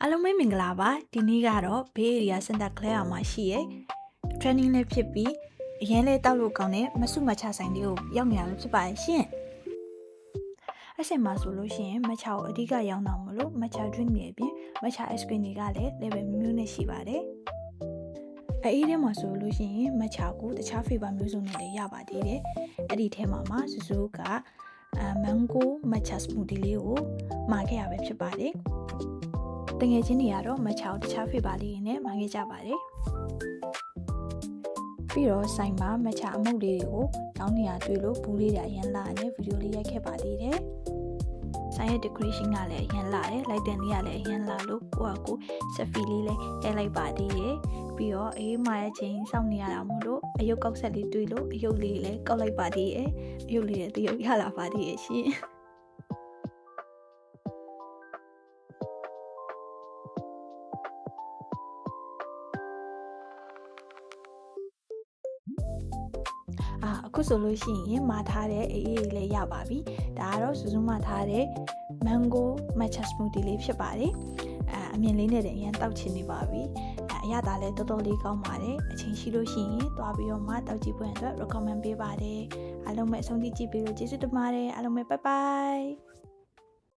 အားလုံးပဲမင်္ဂလာပါဒီနေ့ကတော့ Bay Area Santa Clara မှာရှိရဲ့ training လေးဖြစ်ပြီးအရင်လေးတောက်လို့ကောင်းတဲ့မဆုမချဆိုင်လေးကိုရောက်နေတာလို့ဖြစ်ပါတယ်ရှင်အချိန်မှာဆိုလို့ရှိရင်မချကိုအဓိကရောင်းတော့မလို့မချ drink တွေအပြင်မချ ice cream တွေကလည်း level မျိုးမျိုးနဲ့ရှိပါတယ်အေးထဲမှာဆိုလို့ရှိရင်မချကိုတခြား flavor မျိုးစုံနဲ့လည်းရပါသေးတယ်အဲ့ဒီထဲမှာဆူဆူကmango matcha smoothie လေးကိုမှာခဲ့ရပဲဖြစ်ပါတယ်တငယ်ချင်းတွေကတော့မချောက်တခြားဖေပါလေးတွေနဲ့မှန်ခဲ့ကြပါတယ်ပြီးတော့ဆိုင်မှာမချအမုတ်လေးတွေကိုတောင်းနေရတွေ့လို့ဘူးလေးတွေအရင်လာနဲ့ဗီဒီယိုလေးရိုက်ခဲ့ပါသေးတယ်ဆိုင်ရဲ့ decoration ကလည်းအရင်လာတယ်လိုက်တင်လေးကလည်းအရင်လာလို့ကိုဆက်ဖီလေးလည်းထည့်လိုက်ပါသေးတယ်ပြီးတော့အေးမရဲ့ချင်းစောင့်နေရတာမို့လို့အယုတ်ကောက်ဆက်လေးတွေ့လို့အယုတ်လေးလည်းကောက်လိုက်ပါသေးတယ်အယုတ်လေးလည်းတရုပ်ရလာပါသေးရဲ့ရှင်အခုဆိုလို့ရှိရင်မှာထားတဲ့အေးအေးလေးရပါပြီဒါကတော့စူးစူးမှာထားတဲ့ mango matcha smoothie လေးဖြစ်ပါတယ်အမြင်လေးနဲ့တည်းအရင်တောက်ချင်နေပါပြီအရသာလည်းတော်တော်လေးကောင်းပါတယ်အချိန်ရှိလို့ရှိရင်တွားပြီးတော့မှတောက်ကြည့်ဖို့အတွက် recommend ပေးပါတယ်အားလုံးပဲအဆုံးထိကြည့်ပြီးလို့ကျေးဇူးတင်ပါတယ်အားလုံးပဲ bye bye